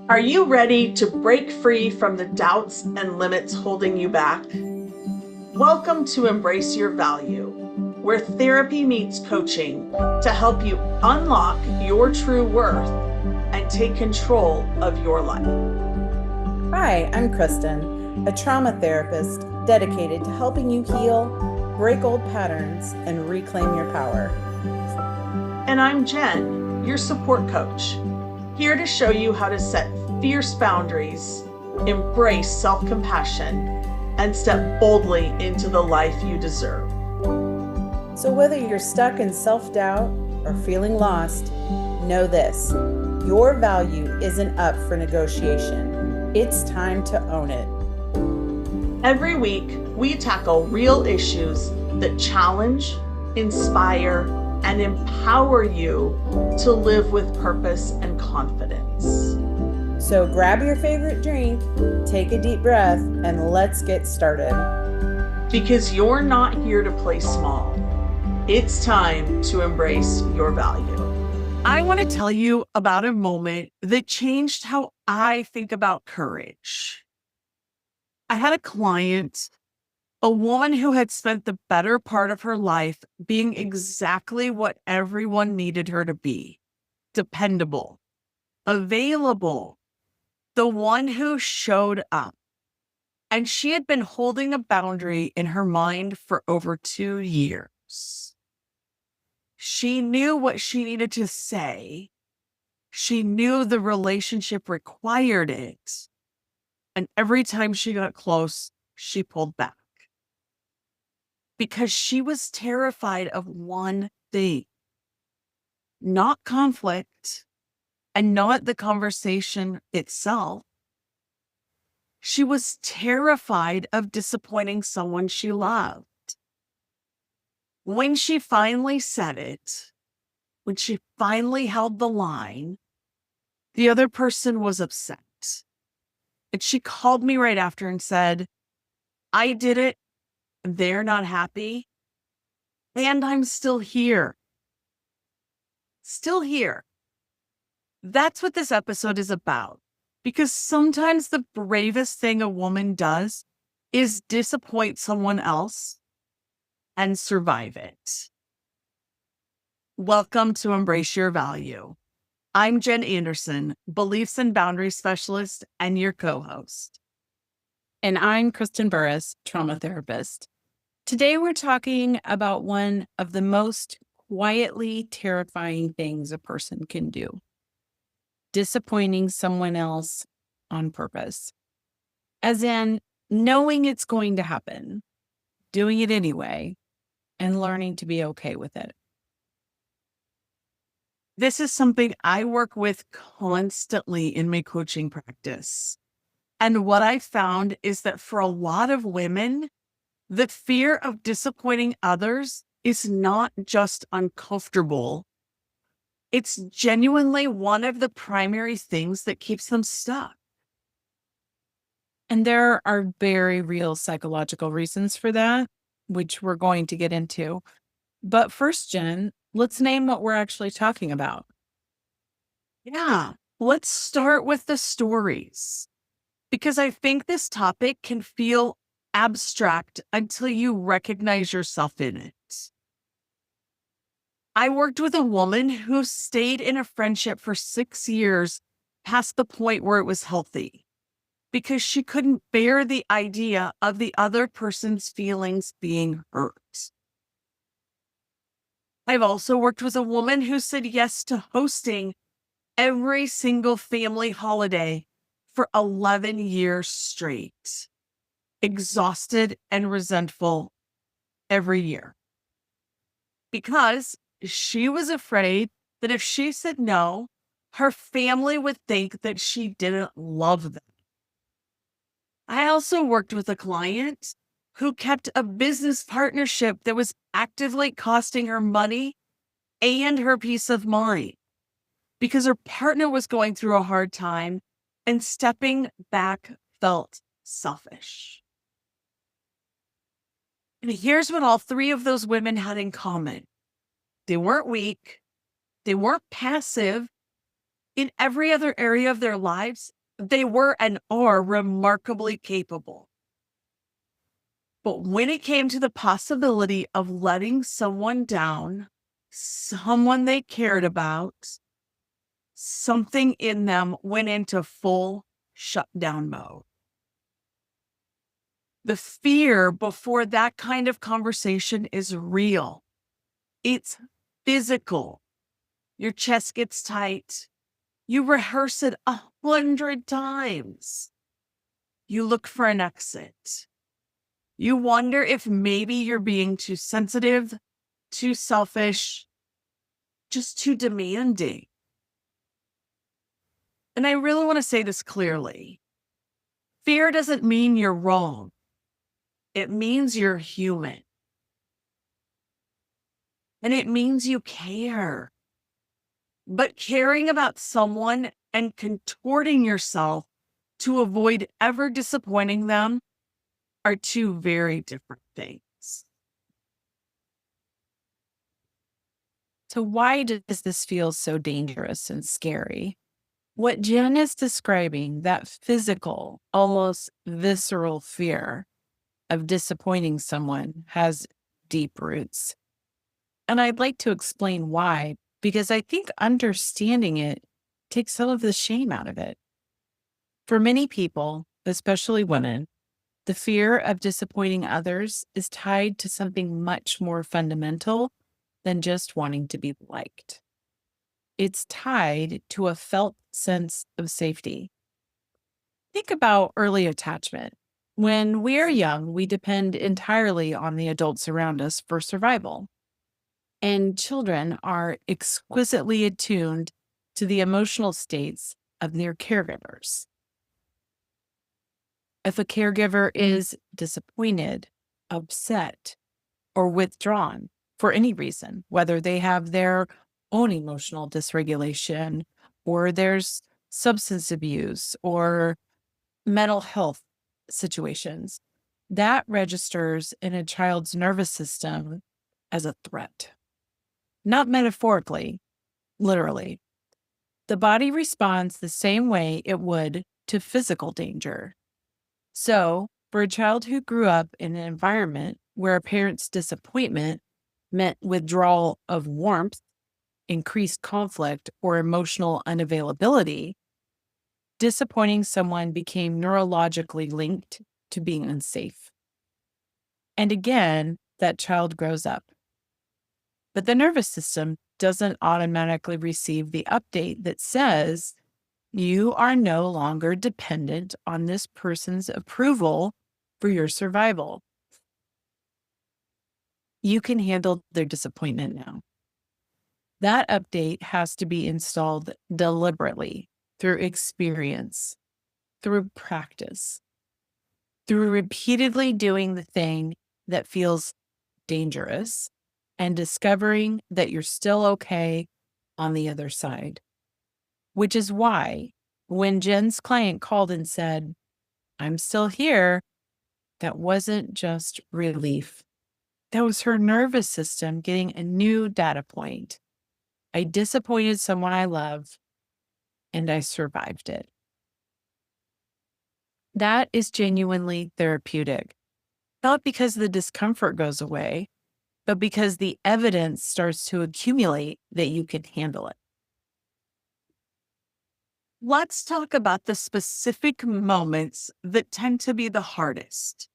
Are you ready to break free from the doubts and limits holding you back? Welcome to Embrace Your Value, where therapy meets coaching to help you unlock your true worth and take control of your life. Hi, I'm Kristin, a trauma therapist dedicated to helping you heal, break old patterns, and reclaim your power. And I'm Jen, your support coach, here to show you how to set fierce boundaries, embrace self-compassion, and step boldly into the life you deserve. So whether you're stuck in self-doubt or feeling lost, know this: your value isn't up for negotiation. It's time to own it. Every week, we tackle real issues that challenge, inspire, and empower you to live with purpose and confidence. So grab your favorite drink, take a deep breath, and let's get started. Because you're not here to play small. It's time to embrace your value. I want to tell you about a moment that changed how I think about courage. I had a client, a woman who had spent the better part of her life being exactly what everyone needed her to be: dependable, available, the one who showed up. And she had been holding a boundary in her mind for over 2 years. She knew what she needed to say. She knew the relationship required it. And every time she got close, she pulled back. Because she was terrified of one thing: not conflict and not the conversation itself. She was terrified of disappointing someone she loved. When she finally said it, when she finally held the line, the other person was upset. And she called me right after and said, "I did it. They're not happy. And I'm still here." Still here. That's what this episode is about. Because sometimes the bravest thing a woman does is disappoint someone else and survive it. Welcome to Embrace Your Value. I'm Jen Anderson, beliefs and boundaries specialist and your co-host. And I'm Kristin Burris, trauma therapist. Today, we're talking about one of the most quietly terrifying things a person can do: disappointing someone else on purpose. As in, knowing it's going to happen, doing it anyway, and learning to be okay with it. This is something I work with constantly in my coaching practice. And what I found is that for a lot of women, the fear of disappointing others is not just uncomfortable. It's genuinely one of the primary things that keeps them stuck. And there are very real psychological reasons for that, which we're going to get into. But first, Jen, let's name what we're actually talking about. Yeah, let's start with the stories, because I think this topic can feel abstract until you recognize yourself in it. I worked with a woman who stayed in a friendship for 6 years past the point where it was healthy, because she couldn't bear the idea of the other person's feelings being hurt. I've also worked with a woman who said yes to hosting every single family holiday for 11 years straight, exhausted and resentful every year, because she was afraid that if she said no, her family would think that she didn't love them. I also worked with a client who kept a business partnership that was actively costing her money and her peace of mind, because her partner was going through a hard time and stepping back felt selfish. And here's what all three of those women had in common: they weren't weak, they weren't passive, In every other area of their lives, they were and are remarkably capable. But when it came to the possibility of letting someone down, someone they cared about, something in them went into full shutdown mode. The fear before that kind of conversation is real. It's physical. Your chest gets tight. You rehearse it 100 times. You look for an exit. You wonder if maybe you're being too sensitive, too selfish, just too demanding. And I really want to say this clearly. Fear doesn't mean you're wrong. It means you're human. And it means you care. But caring about someone and contorting yourself to avoid ever disappointing them are two very different things. So why does this feel so dangerous and scary? What Jen is describing, that physical, almost visceral fear of disappointing someone, has deep roots. And I'd like to explain why, because I think understanding it takes some of the shame out of it. For many people, especially women, the fear of disappointing others is tied to something much more fundamental than just wanting to be liked. It's tied to a felt sense of safety. Think about early attachment. When we are young, we depend entirely on the adults around us for survival. And children are exquisitely attuned to the emotional states of their caregivers. If a caregiver is disappointed, upset, or withdrawn for any reason, whether they have their own emotional dysregulation, or there's substance abuse or mental health situations, that registers in a child's nervous system as a threat. Not metaphorically, literally. The body responds the same way it would to physical danger. So, for a child who grew up in an environment where a parent's disappointment meant withdrawal of warmth, increased conflict, or emotional unavailability, disappointing someone became neurologically linked to being unsafe. And again, that child grows up. But the nervous system doesn't automatically receive the update that says you are no longer dependent on this person's approval for your survival. You can handle their disappointment now. That update has to be installed deliberately through experience, through practice, through repeatedly doing the thing that feels dangerous and discovering that you're still okay on the other side. Which is why when Jen's client called and said, "I'm still here," that wasn't just relief. That was her nervous system getting a new data point. I disappointed someone I love, and I survived it. That is genuinely therapeutic, not because the discomfort goes away, but because the evidence starts to accumulate that you can handle it. Let's talk about the specific moments that tend to be the hardest.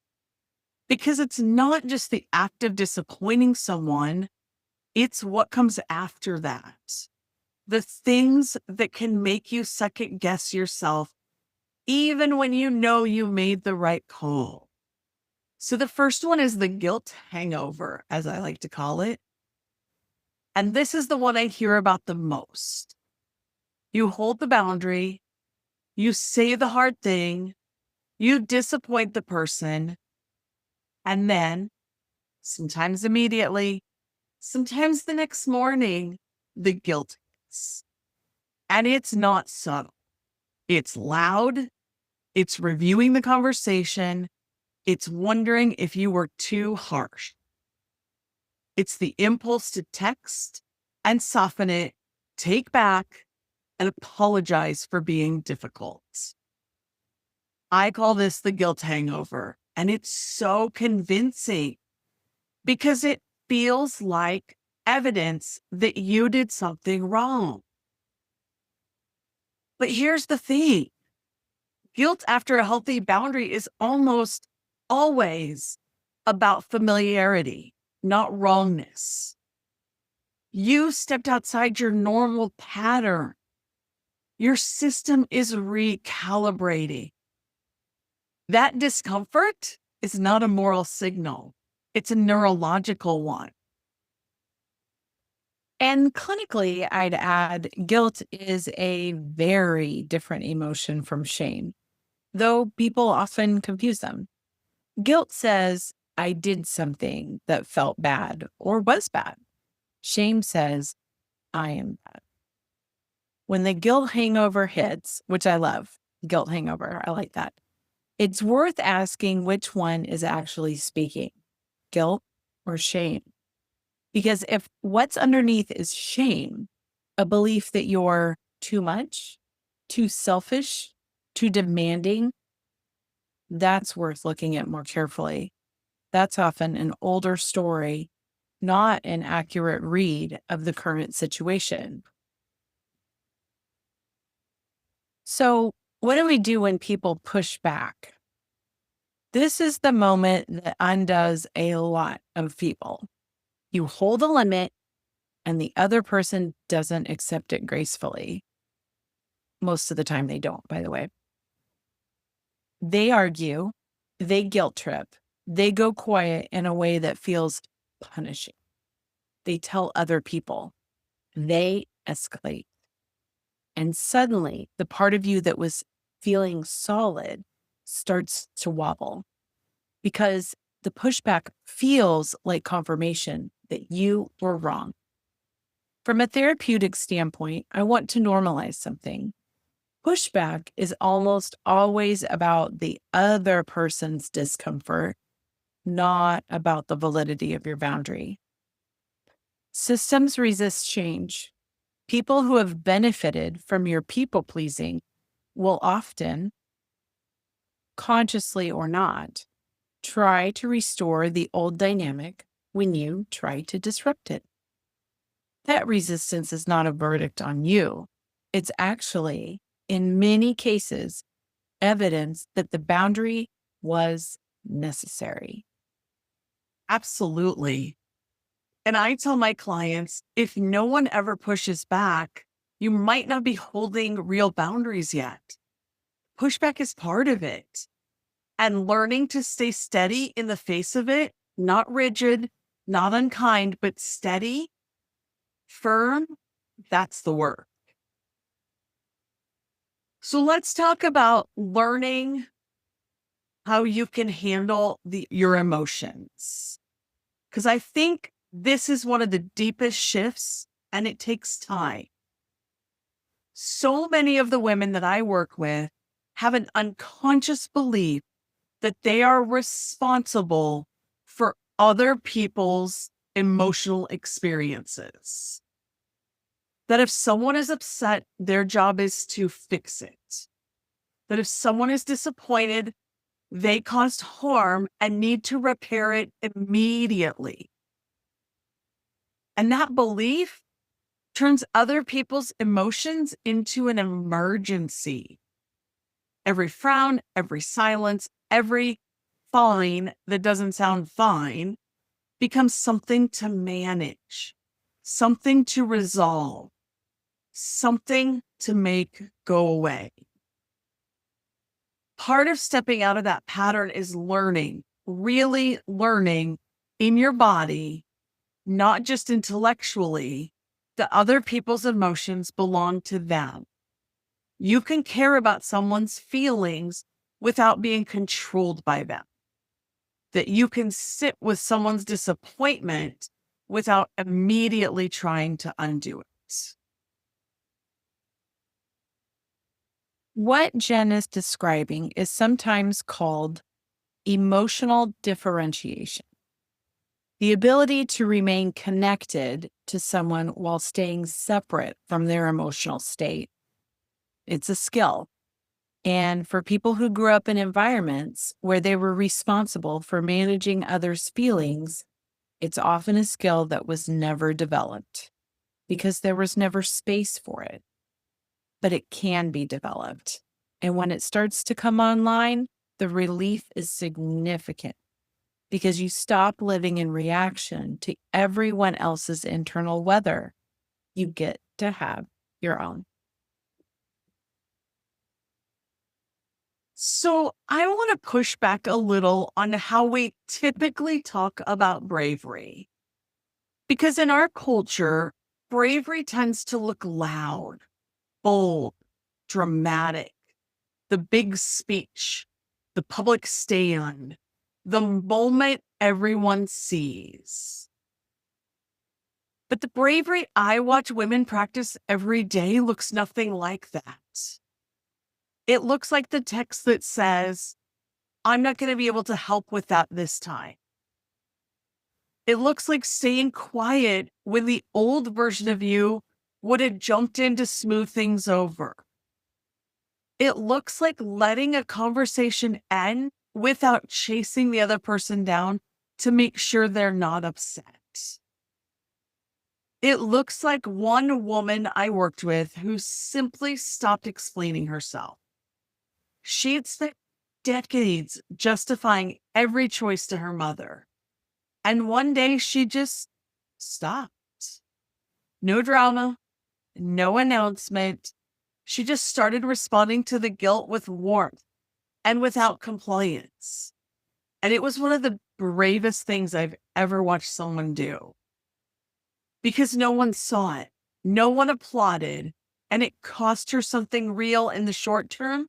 Because it's not just the act of disappointing someone, it's what comes after that. The things that can make you second guess yourself, even when you know you made the right call. So the first one is the guilt hangover, as I like to call it. And this is the one I hear about the most. You hold the boundary, you say the hard thing, you disappoint the person, and then, sometimes immediately, sometimes the next morning, the guilt hits. And it's not subtle. It's loud. It's reviewing the conversation. It's wondering if you were too harsh. It's the impulse to text and soften it, take back, and apologize for being difficult. I call this the guilt hangover, and it's so convincing because it feels like evidence that you did something wrong. But here's the thing. Guilt after a healthy boundary is almost always about familiarity, not wrongness. You stepped outside your normal pattern. Your system is recalibrating. That discomfort is not a moral signal. It's a neurological one. And clinically, I'd add guilt is a very different emotion from shame, though people often confuse them. Guilt says, I did something that felt bad or was bad. Shame says, I am bad. When the guilt hangover hits, which I love, guilt hangover, I like that. It's worth asking which one is actually speaking, guilt or shame. Because if what's underneath is shame, a belief that you're too much, too selfish, too demanding, that's worth looking at more carefully. That's often an older story, not an accurate read of the current situation. So, what do we do when people push back? This is the moment that undoes a lot of people. You hold a limit and the other person doesn't accept it gracefully. Most of the time they don't, by the way. They argue, they guilt trip, they go quiet in a way that feels punishing. They tell other people, they escalate. And suddenly the part of you that was feeling solid starts to wobble because the pushback feels like confirmation that you were wrong. From a therapeutic standpoint, I want to normalize something. Pushback is almost always about the other person's discomfort, not about the validity of your boundary. Systems resist change. People who have benefited from your people pleasing will often, consciously or not, try to restore the old dynamic when you try to disrupt it. That resistance is not a verdict on you. It's actually, in many cases, evidence that the boundary was necessary. Absolutely. And I tell my clients, if no one ever pushes back, you might not be holding real boundaries yet. Pushback is part of it. And learning to stay steady in the face of it, not rigid, not unkind, but steady, firm, that's the work. So let's talk about learning how you can handle your emotions. Because I think this is one of the deepest shifts, and it takes time. So many of the women that I work with have an unconscious belief that they are responsible for other people's emotional experiences. That if someone is upset, their job is to fix it. That if someone is disappointed, they caused harm and need to repair it immediately. And that belief turns other people's emotions into an emergency. Every frown, every silence, every fine that doesn't sound fine becomes something to manage, something to resolve, something to make go away. Part of stepping out of that pattern is learning, really learning in your body, not just intellectually, that other people's emotions belong to them. You can care about someone's feelings without being controlled by them. That you can sit with someone's disappointment without immediately trying to undo it. What Jen is describing is sometimes called emotional differentiation. The ability to remain connected to someone while staying separate from their emotional state. It's a skill. And for people who grew up in environments where they were responsible for managing others' feelings, it's often a skill that was never developed because there was never space for it. But it can be developed. And when it starts to come online, the relief is significant because you stop living in reaction to everyone else's internal weather. You get to have your own. So I want to push back a little on how we typically talk about bravery. Because in our culture, bravery tends to look loud, bold, dramatic, the big speech, the public stand, the moment everyone sees. But the bravery I watch women practice every day looks nothing like that. It looks like the text that says, I'm not going to be able to help with that this time. It looks like staying quiet when the old version of you would have jumped in to smooth things over. It looks like letting a conversation end without chasing the other person down to make sure they're not upset. It looks like one woman I worked with who simply stopped explaining herself. She'd spent decades justifying every choice to her mother. And one day she just stopped. No drama, no announcement. She just started responding to the guilt with warmth and without compliance. And it was one of the bravest things I've ever watched someone do. Because no one saw it, no one applauded, and it cost her something real in the short term.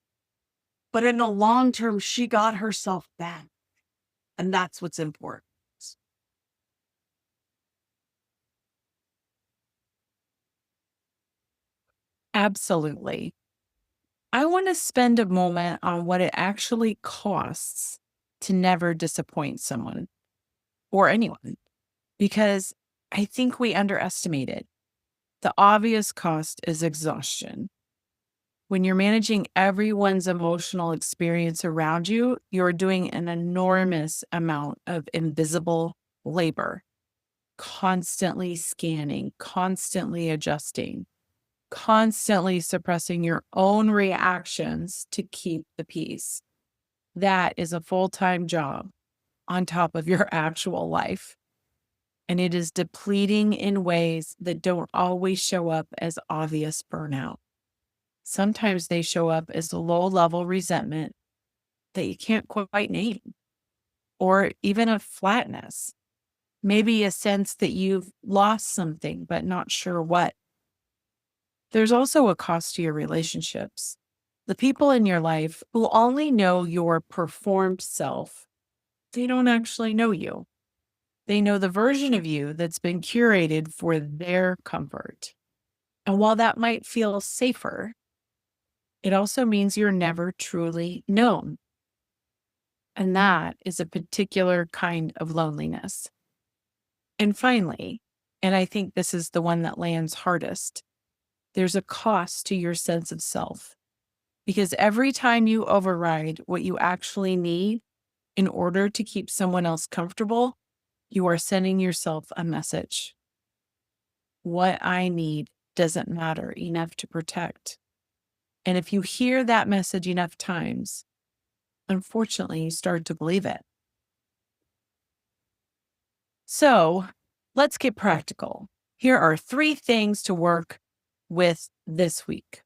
But in the long term, she got herself back. And that's what's important. Absolutely. I want to spend a moment on what it actually costs to never disappoint someone or anyone, because I think we underestimate it. The obvious cost is exhaustion. When you're managing everyone's emotional experience around you, you're doing an enormous amount of invisible labor, constantly scanning, constantly adjusting, constantly suppressing your own reactions to keep the peace. That is a full-time job on top of your actual life. And it is depleting in ways that don't always show up as obvious burnout. Sometimes they show up as low-level resentment that you can't quite name, or even a flatness, maybe a sense that you've lost something but not sure what. There's also a cost to your relationships. The people in your life who only know your performed self, they don't actually know you. They know the version of you that's been curated for their comfort. And while that might feel safer, it also means you're never truly known. And that is a particular kind of loneliness. And finally, and I think this is the one that lands hardest, there's a cost to your sense of self. Because every time you override what you actually need in order to keep someone else comfortable, you are sending yourself a message. What I need doesn't matter enough to protect. And if you hear that message enough times, unfortunately, you start to believe it. So let's get practical. Here are 3 things to work with this week.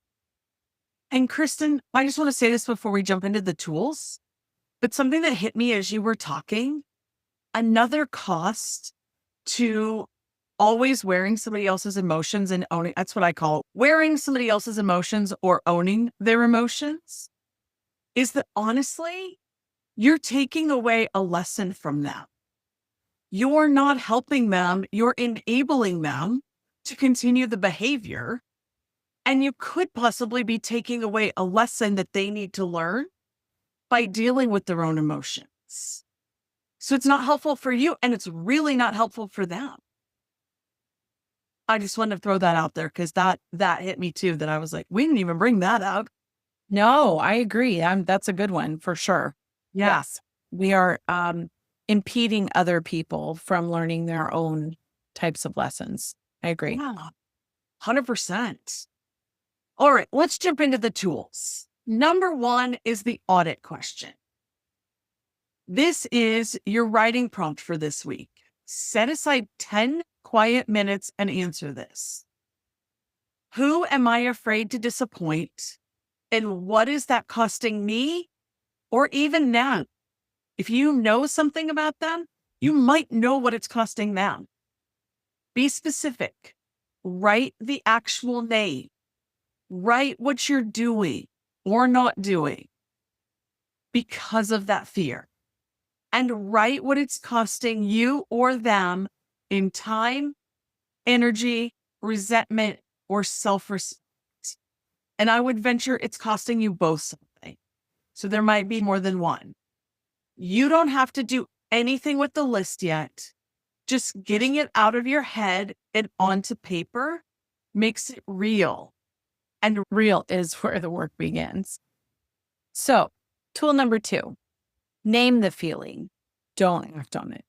And Kristin, I just want to say this before we jump into the tools, but something that hit me as you were talking, another cost to always wearing somebody else's emotions and owning, that's what I call wearing somebody else's emotions or owning their emotions, is that honestly, you're taking away a lesson from them. You're not helping them, you're enabling them to continue the behavior. And you could possibly be taking away a lesson that they need to learn by dealing with their own emotions. So it's not helpful for you, and it's really not helpful for them. I just wanted to throw that out there because that hit me too, that I was like, we didn't even bring that up. No, I agree. That's a good one for sure. Yeah. Yes. We are impeding other people from learning their own types of lessons. I agree. Yeah. 100%. All right, let's jump into the tools. Number 1 is the audit question. This is your writing prompt for this week. Set aside 10 quiet minutes and answer this. Who am I afraid to disappoint? And what is that costing me or even them? If you know something about them, you might know what it's costing them. Be specific. Write the actual name. Write what you're doing or not doing because of that fear. And write what it's costing you or them in time, energy, resentment, or self-respect. And I would venture it's costing you both something. So there might be more than one. You don't have to do anything with the list yet. Just getting it out of your head and onto paper makes it real. And real is where the work begins. So, tool number 2, name the feeling. Don't act on it.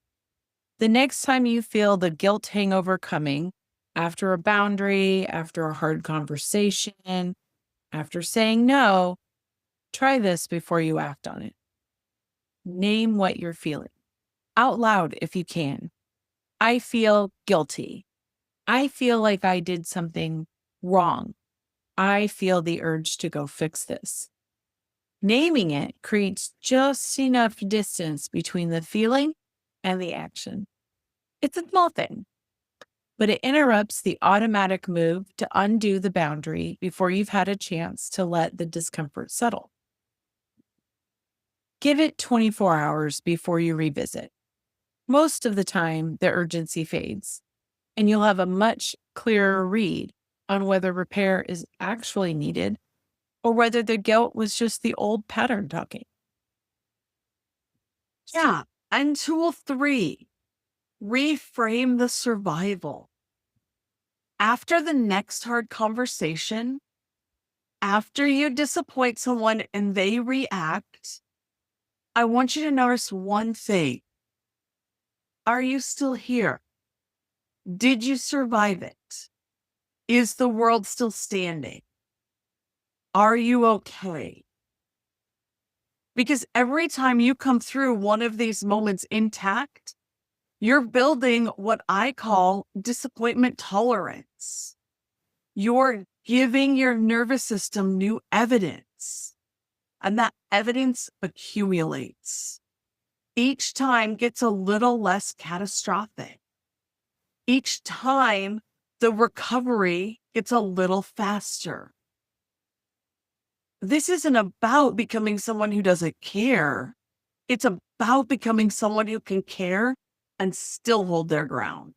The next time you feel the guilt hangover coming, after a boundary, after a hard conversation, after saying no, try this before you act on it. Name what you're feeling out loud if you can. I feel guilty. I feel like I did something wrong. I feel the urge to go fix this. Naming it creates just enough distance between the feeling and the action. It's a small thing, but it interrupts the automatic move to undo the boundary before you've had a chance to let the discomfort settle. Give it 24 hours before you revisit. Most of the time, the urgency fades, and you'll have a much clearer read on whether repair is actually needed or whether the guilt was just the old pattern talking. Yeah. And tool 3, reframe the survival. After the next hard conversation, after you disappoint someone and they react, I want you to notice one thing. Are you still here? Did you survive it? Is the world still standing? Are you okay? Because every time you come through one of these moments intact, you're building what I call disappointment tolerance. You're giving your nervous system new evidence, and that evidence accumulates. Each time gets a little less catastrophic. Each time the recovery gets a little faster. This isn't about becoming someone who doesn't care. It's about becoming someone who can care and still hold their ground.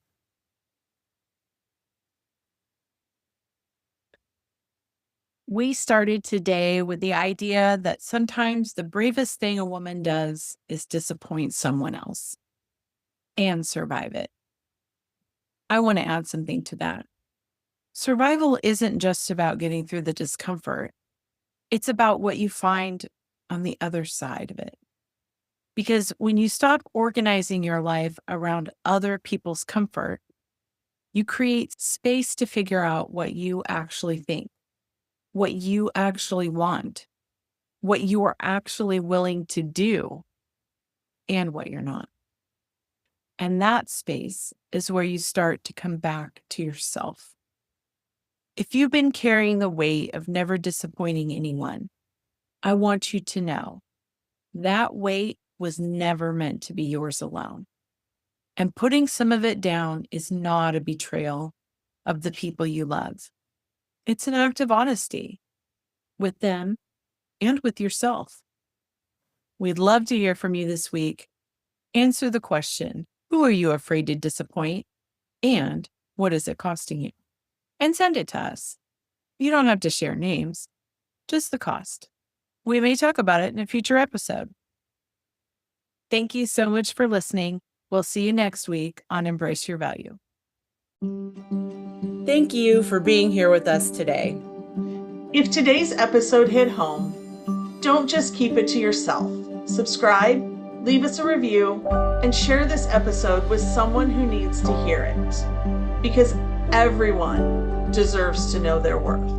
We started today with the idea that sometimes the bravest thing a woman does is disappoint someone else and survive it. I want to add something to that. Survival isn't just about getting through the discomfort. It's about what you find on the other side of it. Because when you stop organizing your life around other people's comfort, you create space to figure out what you actually think, what you actually want, what you are actually willing to do, and what you're not. And that space is where you start to come back to yourself. If you've been carrying the weight of never disappointing anyone, I want you to know that weight was never meant to be yours alone. And putting some of it down is not a betrayal of the people you love. It's an act of honesty with them and with yourself. We'd love to hear from you this week. Answer the question, who are you afraid to disappoint? And what is it costing you? And send it to us. You don't have to share names, just the cost. We may talk about it in a future episode. Thank you so much for listening. We'll see you next week on Embrace Your Value. Thank you for being here with us today. If today's episode hit home, don't just keep it to yourself. Subscribe, leave us a review, and share this episode with someone who needs to hear it. Because everyone deserves to know their worth.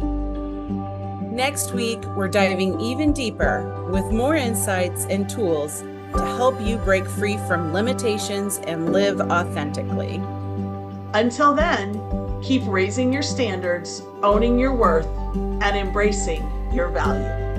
Next week, we're diving even deeper with more insights and tools to help you break free from limitations and live authentically. Until then, keep raising your standards, owning your worth, and embracing your value.